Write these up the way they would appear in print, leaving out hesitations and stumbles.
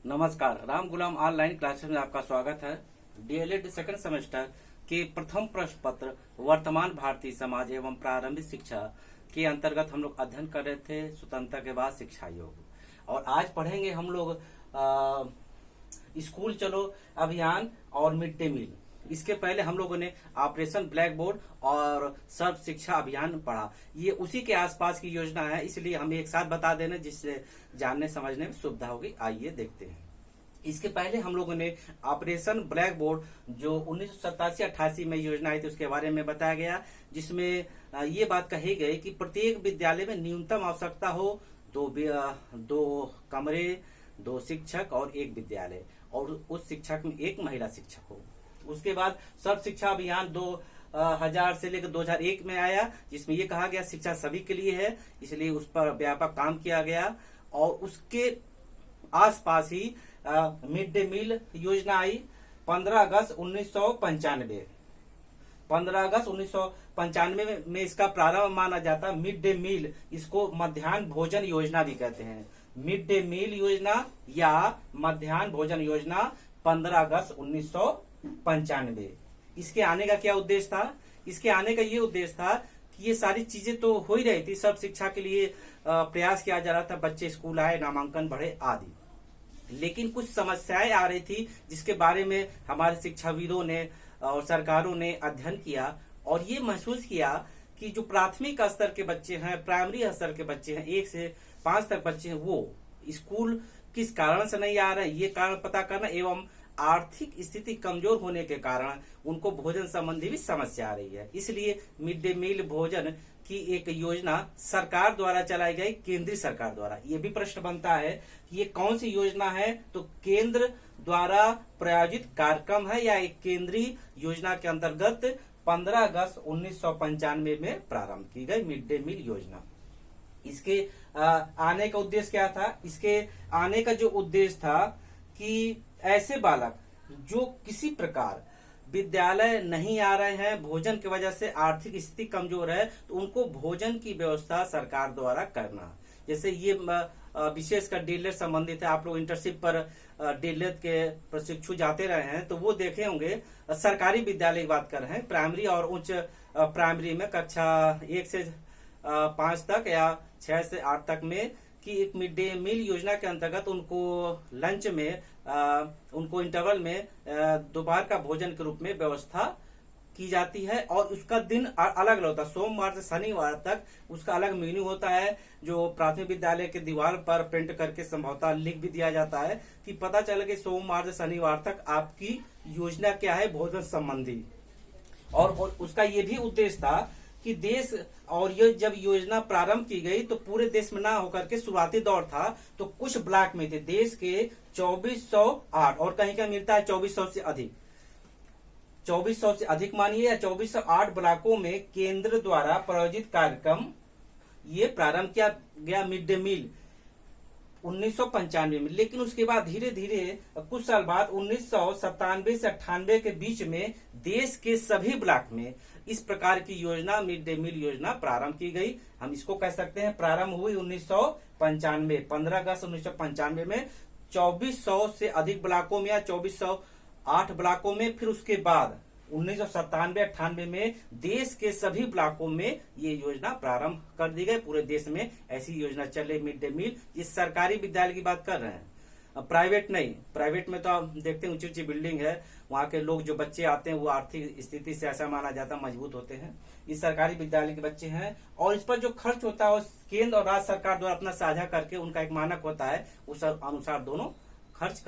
नमस्कार, राम गुलाम online classes में आपका स्वागत है। डीएलएड सेकंड सेमेस्टर के प्रथम प्रश्न पत्र वर्तमान भारतीय समाज एवं प्रारंभिक शिक्षा के अंतर्गत हम लोग अध्ययन कर रहे थे स्वतंत्रता के बाद शिक्षा योग। और आज पढ़ेंगे हम लोग स्कूल चलो अभियान और मिड डे मील। इसके पहले हम लोगों ने ऑपरेशन ब्लैक बोर्ड और सर्व शिक्षा अभियान पढ़ा। ये उसी के आसपास की योजना है, इसलिए हम एक साथ बता देना जिससे जानने समझने में सुविधा होगी। आइए देखते हैं। इसके पहले हम लोगों ने ऑपरेशन ब्लैक बोर्ड जो 1987-88 में योजना आई थी उसके बारे में बताया गया, जिसमें ये बात कही गई कि प्रत्येक विद्यालय में न्यूनतम आवश्यकता हो दो कमरे, 2 शिक्षक और 1 विद्यालय, और उस शिक्षक में 1 महिला शिक्षक हो। उसके बाद सर्व शिक्षा अभियान 2000 से लेकर 2001 में आया, जिसमें ये कहा गया शिक्षा सभी के लिए है, इसलिए उस पर व्यापक काम किया गया। और उसके आसपास ही मिड डे मील योजना आई 15 अगस्त 1995। 15 अगस्त 1995 में इसका प्रारंभ माना जाता। मिड डे मील, इसको मध्याह्न भोजन योजना भी कहते हैं। मिड डे मील योजना या मध्याह्न भोजन योजना 15 अगस्त 1995। इसके आने का क्या उद्देश्य था? इसके आने का ये उद्देश्य था कि ये सारी चीजें तो हो ही रही थी, सब शिक्षा के लिए प्रयास किया जा रहा था, बच्चे स्कूल आए, नामांकन बढ़े आदि, लेकिन कुछ समस्याएं आ रही थी जिसके बारे में हमारे शिक्षाविदों ने और सरकारों ने अध्ययन किया और ये महसूस किया कि जो प्राथमिक स्तर के बच्चे हैं, प्राइमरी स्तर के बच्चे हैं, 1 से 5 तक बच्चे हैं, वो स्कूल किस कारण से नहीं आ रहे, ये कारण पता करना एवं आर्थिक स्थिति कमजोर होने के कारण उनको भोजन संबंधी भी समस्या आ रही है। इसलिए मिड डे मील भोजन की एक योजना सरकार द्वारा चलाई गई, केंद्रीय सरकार द्वारा। ये भी प्रश्न बनता है कि ये कौन सी योजना है, तो केंद्र द्वारा प्रायोजित कार्यक्रम है या एक केंद्रीय योजना के अंतर्गत 15 अगस्त 1995 में प्रारंभ की गई मिड डे मील योजना। इसके आने का उद्देश्य क्या था? इसके आने का जो उद्देश्य था कि ऐसे बालक जो किसी प्रकार विद्यालय नहीं आ रहे हैं, भोजन की वजह से आर्थिक स्थिति कमजोर है, तो उनको भोजन की व्यवस्था सरकार द्वारा करना। जैसे ये विशेषकर डीएलएड संबंधित है, आप लोग इंटर्नशिप पर डीएलएड के प्रशिक्षु जाते रहे हैं तो वो देखे होंगे। सरकारी विद्यालय की बात कर रहे हैं, प्राइमरी और उच्च प्राइमरी में कक्षा 1 से 5 तक या 6 से 8 तक में कि एक मिड डे मील योजना के अंतर्गत उनको लंच में उनको इंटरवल में दोपहर का भोजन के रूप में व्यवस्था की जाती है। और उसका दिन अलग अलग होता है, सोमवार से शनिवार तक उसका अलग मेन्यू होता है, जो प्राथमिक विद्यालय के दीवार पर प्रिंट करके संभवतः लिख भी दिया जाता है कि पता चले कि सोमवार से शनिवार तक आपकी योजना क्या है भोजन संबंधी। और उसका ये भी उद्देश्य था कि देश, और ये जब योजना प्रारंभ की गई तो पूरे देश में ना होकर के शुरुआती दौर था, तो कुछ ब्लॉक में थे, देश के 2408 और कहीं कहीं मिलता है 2400 से अधिक, 2400 से अधिक मानिए या 2408 ब्लॉकों में केंद्र द्वारा प्रायोजित कार्यक्रम ये प्रारंभ किया गया मिड डे मील 1995 में। लेकिन उसके बाद धीरे धीरे कुछ साल बाद 1997 से 98 के बीच में देश के सभी ब्लॉक में इस प्रकार की योजना मिड डे मील योजना प्रारंभ की गई। हम इसको कह सकते हैं प्रारंभ हुई 1995, 15 अगस्त 1995 में 2400 से अधिक ब्लॉकों में या 2408 ब्लॉकों में। फिर उसके बाद 1997-98 में देश के सभी ब्लॉकों में ये योजना प्रारंभ कर दी गई। पूरे देश में ऐसी योजना चल रही मिड डे मील। ये सरकारी विद्यालय की बात कर रहे हैं, प्राइवेट नहीं। प्राइवेट में तो आप देखते हैं ऊंची ऊंची बिल्डिंग है, वहां के लोग जो बच्चे आते हैं वो आर्थिक स्थिति से ऐसा माना जाता है मजबूत होते हैं। ये सरकारी विद्यालय के बच्चे हैं और इस पर जो खर्च होता है केंद्र और राज्य सरकार द्वारा अपना साझा करके उनका एक मानक होता है, उस अनुसार दोनों खर्च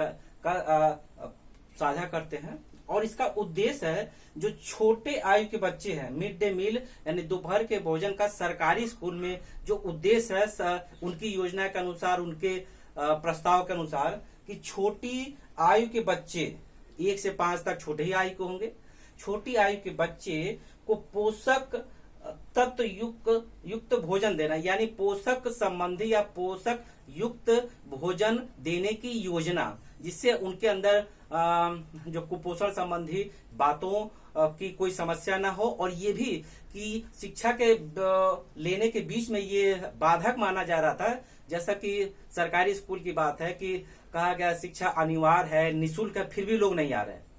साझा करते हैं। और इसका उद्देश्य है जो छोटे आयु के बच्चे हैं, मिड डे मील यानी दोपहर के भोजन का सरकारी स्कूल में जो उद्देश्य है उनकी योजना के अनुसार, उनके प्रस्ताव के अनुसार कि छोटी आयु के बच्चे 1 से 5 तक छोटे ही आयु के होंगे, छोटी आयु के बच्चे को पोषक तत्व युक्त भोजन देना, यानी पोषक संबंधी या पोषक युक्त भोजन देने की योजना, जिससे उनके अंदर जो कुपोषण संबंधी बातों की कोई समस्या ना हो। और ये भी कि शिक्षा के लेने के बीच में ये बाधक माना जा रहा था जैसा कि सरकारी स्कूल की बात है कि कहा गया शिक्षा अनिवार्य है, निःशुल्क है, फिर भी लोग नहीं आ रहे हैं।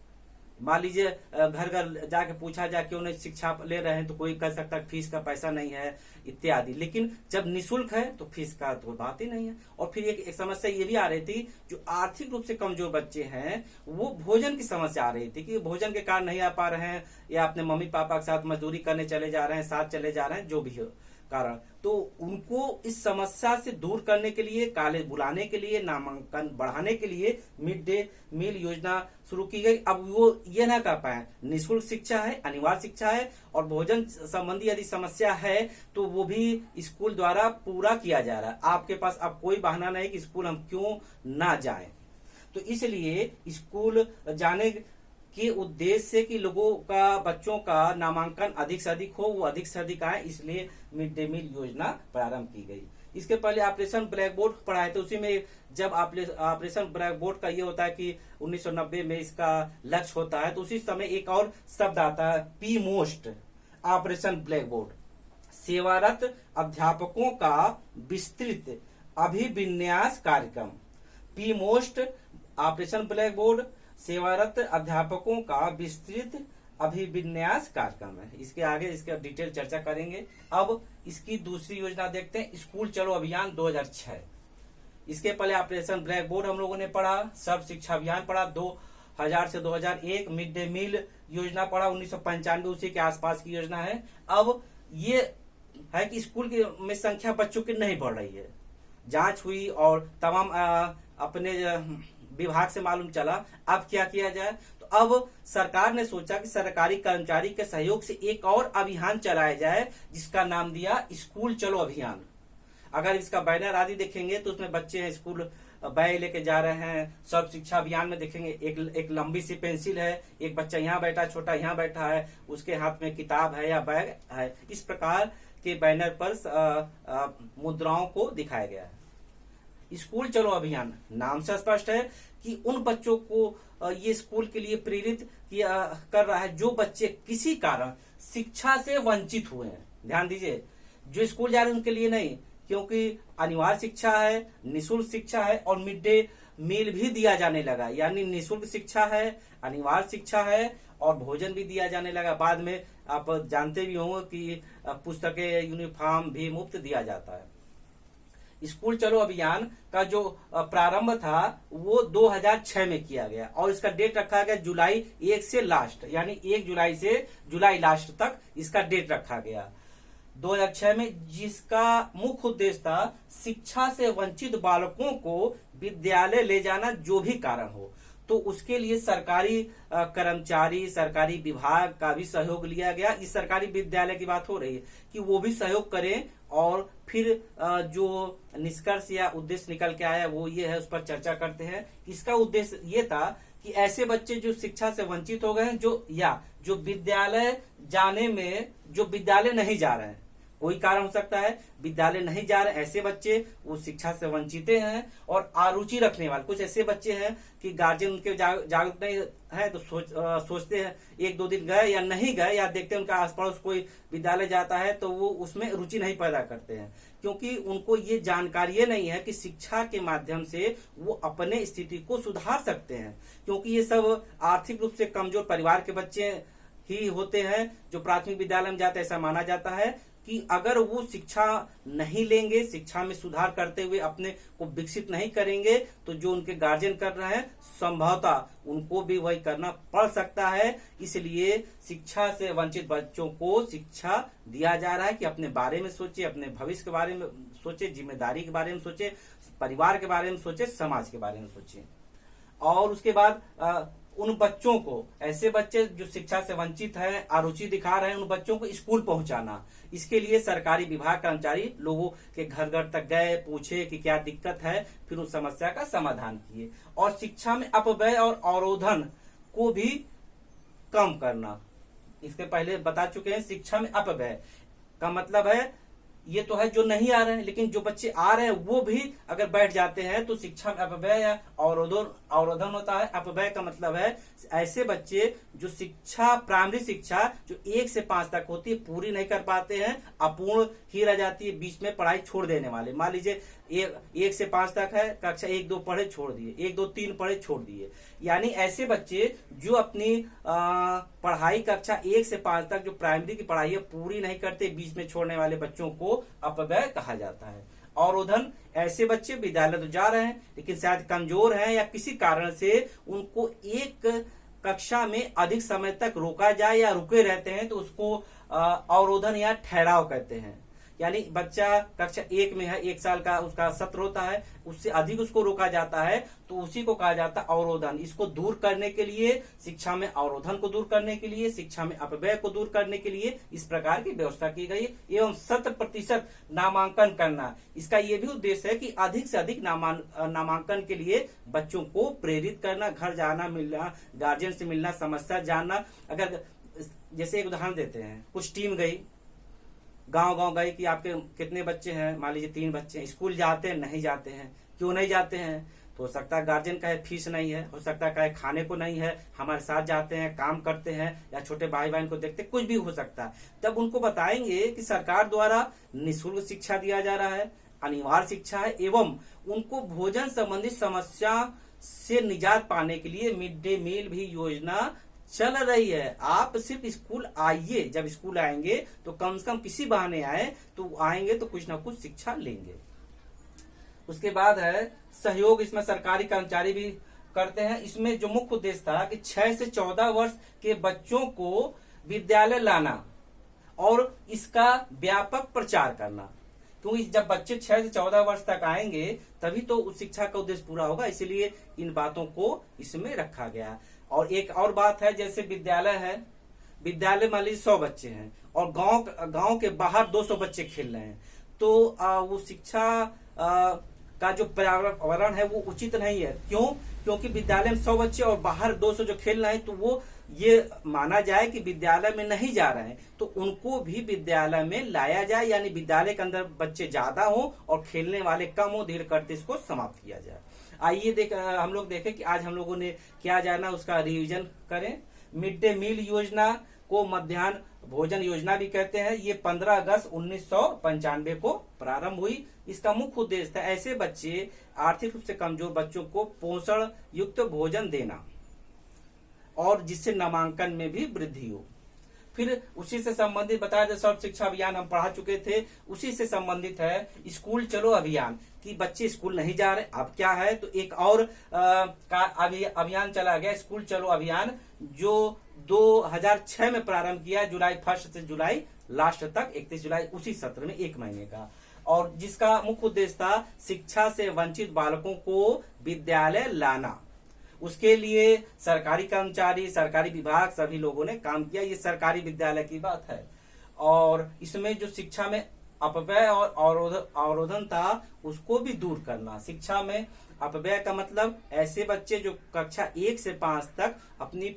मान लीजिए घर घर जाके पूछा जाए क्यों नहीं शिक्षा ले रहे हैं, तो कोई कह सकता है फीस का पैसा नहीं है इत्यादि। लेकिन जब निःशुल्क है तो फीस का तो बात ही नहीं है। और फिर एक समस्या ये भी आ रही थी, जो आर्थिक रूप से कमजोर बच्चे हैं वो भोजन की समस्या आ रही थी कि भोजन के कारण नहीं आ पा रहे हैं, या अपने मम्मी पापा के साथ मजदूरी करने चले जा रहे हैं, साथ चले जा रहे हैं, जो भी हो कारण। तो उनको इस समस्या से दूर करने के लिए, कॉलेज बुलाने के लिए, नामांकन बढ़ाने के लिए मिड डे मील योजना शुरू की गई। अब वो ये ना कर पाए, निःशुल्क शिक्षा है, अनिवार्य शिक्षा है, और भोजन संबंधी यदि समस्या है तो वो भी स्कूल द्वारा पूरा किया जा रहा है। आपके पास अब कोई बहाना नहीं कि स्कूल हम क्यों ना जाएं। तो इसलिए स्कूल जाने के उद्देश्य से कि लोगों का, बच्चों का नामांकन अधिक से अधिक हो, वो अधिक से अधिक आए, इसलिए मिड डे मील योजना प्रारंभ की गई। इसके पहले ऑपरेशन ब्लैक बोर्ड पढ़ाए थे, उसी में जब ऑपरेशन ब्लैक बोर्ड का ये होता है कि 1990 में इसका लक्ष्य होता है, तो उसी समय एक और शब्द आता है P most, operation black board, सेवारत अध्यापकों का विस्तृत अभिविन्यास कार्यक्रम। P most operation black board, सेवारत अध्यापकों का विस्तृत अभिविन्यास कार्यक्रम है। इसके आगे इसका डिटेल चर्चा करेंगे। अब इसकी दूसरी योजना देखते हैं, स्कूल चलो अभियान 2006। इसके पहले ऑपरेशन ब्लैक बोर्ड हम लोगों ने पढ़ा, सर्व शिक्षा अभियान पढ़ा 2000 से 2001, मिड डे मील योजना पढ़ा 1995, उसी के आसपास की योजना है। अब ये है कि स्कूल में संख्या बच्चों की नहीं बढ़ रही है। जांच हुई और तमाम अपने विभाग से मालूम चला, अब क्या किया जाए। तो अब सरकार ने सोचा कि सरकारी कर्मचारी के सहयोग से एक और अभियान चलाया जाए, जिसका नाम दिया स्कूल चलो अभियान। अगर इसका बैनर आदि देखेंगे तो उसमें बच्चे हैं, स्कूल बैग लेके जा रहे हैं। सब शिक्षा अभियान में देखेंगे एक लंबी सी पेंसिल है, एक बच्चा यहाँ बैठा, छोटा यहाँ बैठा है, उसके हाथ में किताब है या बैग है। इस प्रकार के बैनर पर मुद्राओं को दिखाया गया है। स्कूल चलो अभियान नाम से स्पष्ट है कि उन बच्चों को ये स्कूल के लिए प्रेरित कर रहा है जो बच्चे किसी कारण शिक्षा से वंचित हुए हैं। ध्यान दीजिए, जो स्कूल जा रहे हैं उनके लिए नहीं, क्योंकि अनिवार्य शिक्षा है, निःशुल्क शिक्षा है और मिड डे मील भी दिया जाने लगा। यानी निःशुल्क शिक्षा है, अनिवार्य शिक्षा है और भोजन भी दिया जाने लगा। बाद में आप जानते भी होंगे कि पुस्तकें, यूनिफॉर्म भी मुफ्त दिया जाता है। स्कूल चलो अभियान का जो प्रारंभ था वो 2006 में किया गया और इसका डेट रखा गया जुलाई 1 से लास्ट, यानी 1 जुलाई से जुलाई लास्ट तक इसका डेट रखा गया 2006 में, जिसका मुख्य उद्देश्य था शिक्षा से वंचित बालकों को विद्यालय ले जाना, जो भी कारण हो। तो उसके लिए सरकारी कर्मचारी, सरकारी विभाग का भी सहयोग लिया गया। इस सरकारी विद्यालय की बात हो रही है कि वो भी सहयोग करें और फिर जो निष्कर्ष या उद्देश्य निकल के आया वो ये है, उस पर चर्चा करते हैं। इसका उद्देश्य ये था कि ऐसे बच्चे जो शिक्षा से वंचित हो गए हैं, जो विद्यालय जाने में, जो विद्यालय नहीं जा रहे हैं, कोई कारण हो सकता है विद्यालय नहीं जा रहे, ऐसे बच्चे वो शिक्षा से वंचित हैं। और अरुचि रखने वाले कुछ ऐसे बच्चे हैं कि गार्जियन उनके जागरूक नहीं है, तो सोचते हैं 1-2 दिन गए या नहीं गए, या देखते हैं उनका आस पड़ोस कोई विद्यालय जाता है तो वो उसमें रुचि नहीं पैदा करते हैं, क्योंकि उनको ये जानकारी नहीं है कि शिक्षा के माध्यम से वो अपने स्थिति को सुधार सकते हैं। क्योंकि ये सब आर्थिक रूप से कमजोर परिवार के बच्चे ही होते हैं जो प्राथमिक विद्यालय में जाते हैं। ऐसा माना जाता है कि अगर वो शिक्षा नहीं लेंगे, शिक्षा में सुधार करते हुए अपने को विकसित नहीं करेंगे, तो जो उनके गार्जियन कर रहे हैं संभवतः उनको भी वही करना पड़ सकता है। इसलिए शिक्षा से वंचित बच्चों को शिक्षा दिया जा रहा है कि अपने बारे में सोचे, अपने भविष्य के बारे में सोचे, जिम्मेदारी के बारे में सोचे, परिवार के बारे में सोचे, समाज के बारे में सोचे। और उसके बाद उन बच्चों को, ऐसे बच्चे जो शिक्षा से वंचित हैं, अरुचि दिखा रहे हैं, उन बच्चों को स्कूल पहुंचाना। इसके लिए सरकारी विभाग कर्मचारी लोगों के घर घर तक गए, पूछे कि क्या दिक्कत है, फिर उस समस्या का समाधान किए। और शिक्षा में अपव्यय और अवरोधन को भी कम करना, इसके पहले बता चुके हैं। शिक्षा में अपव्यय का मतलब है ये तो है जो नहीं आ रहे हैं, लेकिन जो बच्चे आ रहे हैं वो भी अगर बैठ जाते हैं तो शिक्षा में अपव्यय या अवरोधन होता है। अपव्यय का मतलब है ऐसे बच्चे जो शिक्षा, प्राइमरी शिक्षा जो 1 से 5 तक होती है पूरी नहीं कर पाते हैं, अपूर्ण ही रह जाती है, बीच में पढ़ाई छोड़ देने वाले। मान लीजिए एक से 5 तक है, कक्षा 1-2 पढ़े छोड़ दिए, 1-2-3 पढ़े छोड़ दिए। यानी ऐसे बच्चे जो अपनी पढ़ाई कक्षा 1 से 5 तक जो प्राइमरी की पढ़ाई है पूरी नहीं करते, बीच में छोड़ने वाले बच्चों को अपव्यय कहा जाता है। अवरोधन, ऐसे बच्चे विद्यालय तो जा रहे हैं लेकिन शायद कमजोर हैं या किसी कारण से उनको एक कक्षा में अधिक समय तक रोका जाए या रुके रहते हैं तो उसको अवरोधन या ठहराव कहते हैं। यानी बच्चा कक्षा 1 में है, 1 साल का उसका सत्र होता है, उससे अधिक उसको रोका जाता है तो उसी को कहा जाता है अवरोधन। इसको दूर करने के लिए, शिक्षा में अवरोधन को दूर करने के लिए, शिक्षा में अपव्यय को दूर करने के लिए इस प्रकार की व्यवस्था की गई एवं 100% नामांकन करना। इसका ये भी उद्देश्य है कि अधिक से अधिक नामांकन के लिए बच्चों को प्रेरित करना, घर जाना, मिलना, गार्जियन से मिलना, समस्या जानना। अगर जैसे एक उदाहरण देते हैं, कुछ टीम गई, गांव गए कि आपके कितने बच्चे हैं, मान लीजिए 3 बच्चे हैं, स्कूल जाते हैं, नहीं जाते हैं, क्यों नहीं जाते हैं? तो हो सकता है गार्जियन कहे फीस नहीं है, हो सकता है कहे खाने को नहीं है, हमारे साथ जाते हैं, काम करते हैं, या छोटे भाई बहन को देखते, कुछ भी हो सकता है। तब उनको बताएंगे कि सरकार द्वारा निःशुल्क शिक्षा दिया जा रहा है, अनिवार्य शिक्षा है, एवं उनको भोजन संबंधित समस्या से निजात पाने के लिए मिड डे मील भी योजना चल रही है। आप सिर्फ स्कूल आइए, जब स्कूल आएंगे तो कम से कम किसी बहाने आए, तो आएंगे तो कुछ ना कुछ शिक्षा लेंगे। उसके बाद है सहयोग, इसमें सरकारी कर्मचारी भी करते हैं। इसमें जो मुख्य उद्देश्य था कि 6 से 14 वर्ष के बच्चों को विद्यालय लाना और इसका व्यापक प्रचार करना, क्योंकि जब बच्चे 6 से 14 वर्ष तक आएंगे तभी तो उस शिक्षा का उद्देश्य पूरा होगा, इसलिए इन बातों को इसमें रखा गया। और एक और बात है, जैसे विद्यालय है, विद्यालय मान लीजिए 100 बच्चे हैं और गांव के बाहर 200 बच्चे खेल रहे हैं, तो वो शिक्षा का जो पर्यावरण है वो उचित नहीं है। क्यों? क्योंकि विद्यालय में 100 बच्चे और बाहर 200 जो खेल रहे हैं, तो वो ये माना जाए कि विद्यालय में नहीं जा रहे हैं, तो उनको भी विद्यालय में लाया जाए, यानी विद्यालय के अंदर बच्चे ज्यादा हो और खेलने वाले कम हो, धीरे करते इसको समाप्त किया जाए। आइए हम लोग देखें कि आज हम लोगों ने क्या जाना, उसका रिवीजन करें। मिड डे मील योजना को मध्याह्न भोजन योजना भी कहते हैं। ये 15 अगस्त 1995 को प्रारंभ हुई। इसका मुख्य उद्देश्य था ऐसे बच्चे, आर्थिक रूप से कमजोर बच्चों को पोषण युक्त भोजन देना और जिससे नामांकन में भी वृद्धि हो। फिर उसी से संबंधित बताया था, सर्व शिक्षा अभियान हम पढ़ा चुके थे, उसी से संबंधित है स्कूल चलो अभियान, कि बच्चे स्कूल नहीं जा रहे, अब क्या है, तो एक और अभियान चला गया, स्कूल चलो अभियान, जो 2006 में प्रारंभ किया, जुलाई 1 से जुलाई लास्ट तक, 31 जुलाई, उसी सत्र में 1 महीने का, और जिसका मुख्य उद्देश्य था शिक्षा से वंचित बालकों को विद्यालय लाना। उसके लिए सरकारी कर्मचारी, सरकारी विभाग, सभी लोगों ने काम किया। ये सरकारी विद्यालय की बात है। और इसमें जो शिक्षा में अपव्यय और अवरोधन था उसको भी दूर करना। शिक्षा में अपव्यय का मतलब ऐसे बच्चे जो कक्षा 1 से 5 तक अपनी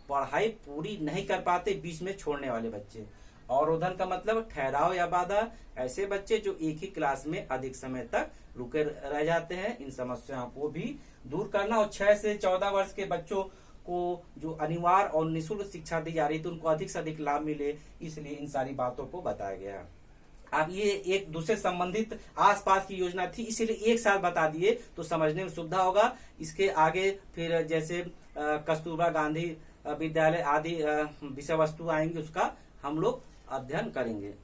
पढ़ाई पूरी नहीं कर पाते, बीच में छोड़ने वाले बच्चे। अवरोधन का मतलब ठहराव या बाधा, ऐसे बच्चे जो एक ही क्लास में अधिक समय तक रुके रह जाते हैं। इन समस्याओं को भी दूर करना। और 6 से 14 वर्ष के बच्चों को जो अनिवार्य और निःशुल्क शिक्षा दी जा रही थी, उनको अधिक से अधिक लाभ मिले, इसलिए इन सारी बातों को बताया गया। अब ये एक दूसरे संबंधित आसपास की योजना थी, इसीलिए एक साथ बता दिए तो समझने में सुविधा होगा। इसके आगे फिर जैसे कस्तूरबा गांधी विद्यालय आदि विषय वस्तु आएंगे, उसका हम लोग अध्ययन करेंगे।